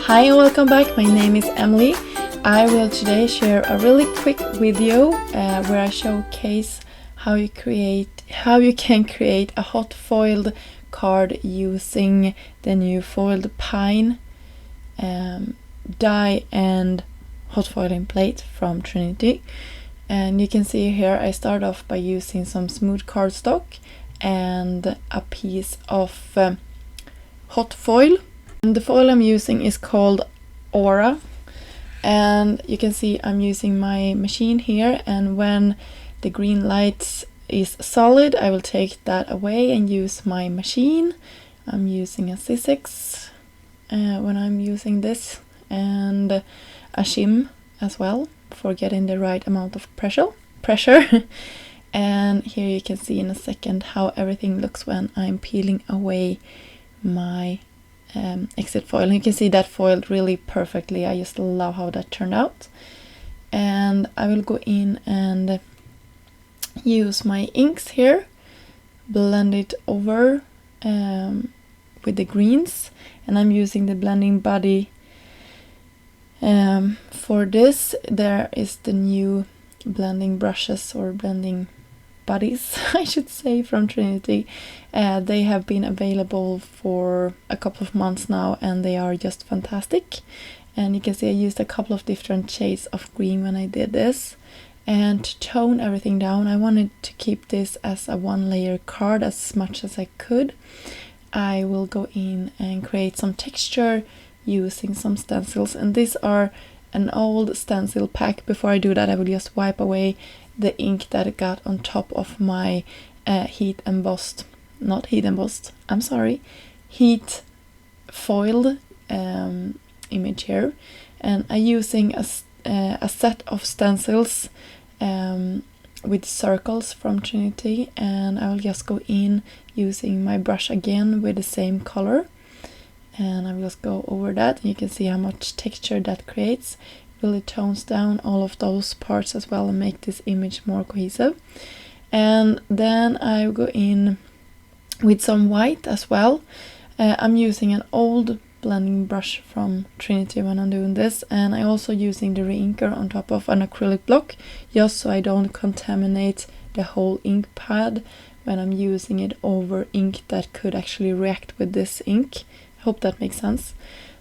Hi and welcome back. My name is Emily. I will today share a really quick video where I showcase how you can create a hot foiled card using the new foiled pine die and hot foiling plate from Trinity. And you can see here I start off by using some smooth cardstock and a piece of hot foil. And the foil I'm using is called Aura, and you can see I'm using my machine here, and when the green light is solid I will take that away and use my machine. I'm using a Sizzix when I'm using this, and a shim as well for getting the right amount of pressure. And here you can see in a second how everything looks when I'm peeling away my exit foil. And you can see that foiled really perfectly. I just love how that turned out. And I will go in and use my inks here, blend it over with the greens, and I'm using the blending buddy for this. There is the new blending brushes, or blending buddies I should say, from Trinity. They have been available for a couple of months now and they are just fantastic. And you can see I used a couple of different shades of green when I did this. And to tone everything down, I wanted to keep this as a one layer card as much as I could. I will go in and create some texture using some stencils, and these are an old stencil pack. Before I do that I will just wipe away the ink that got on top of my heat foiled image here. And I'm using a set of stencils with circles from Trinity, and I will just go in using my brush again with the same color, and I will just go over that, and you can see how much texture that creates. Really tones down all of those parts as well and make this image more cohesive. And then I will go in with some white as well. I'm using an old blending brush from Trinity when I'm doing this, and I'm also using the reinker on top of an acrylic block just so I don't contaminate the whole ink pad when I'm using it over ink that could actually react with this ink. I hope that makes sense.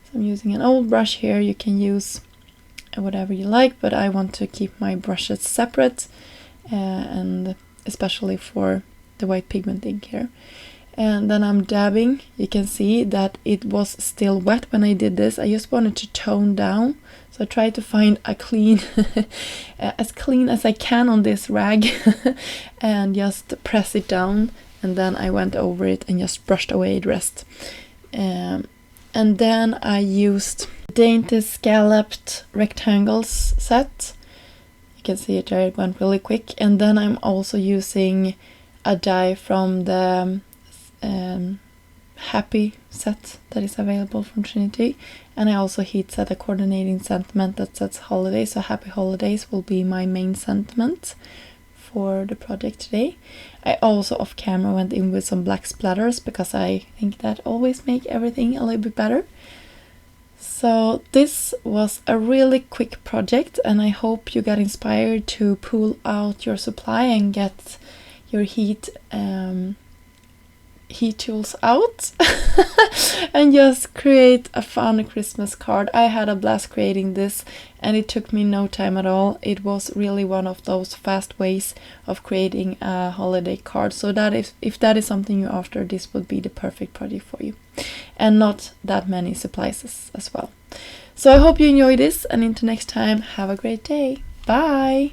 So I'm using an old brush here. You can use whatever you like, but I want to keep my brushes separate, and especially for the white pigment ink here. And then I'm dabbing. You can see that it was still wet when I did this. I just wanted to tone down, so I tried to find a clean as clean as I can on this rag and just press it down, and then I went over it and just brushed away the rest. And then I used Dainty Scalloped Rectangles set. You can see it there, it went really quick. And then I'm also using a die from the Happy set that is available from Trinity. And I also heat set a coordinating sentiment that says holidays, so Happy Holidays will be my main sentiment for the project today. I also off camera went in with some black splatters because I think that always make everything a little bit better. So this was a really quick project, and I hope you got inspired to pull out your supply and get your heat tools out and just create a fun Christmas card. I had a blast creating this, and it took me no time at all. It was really one of those fast ways of creating a holiday card. So that if that is something you're after, this would be the perfect project for you, and not that many supplies as well. So I hope you enjoyed this, and until next time, have a great day. Bye!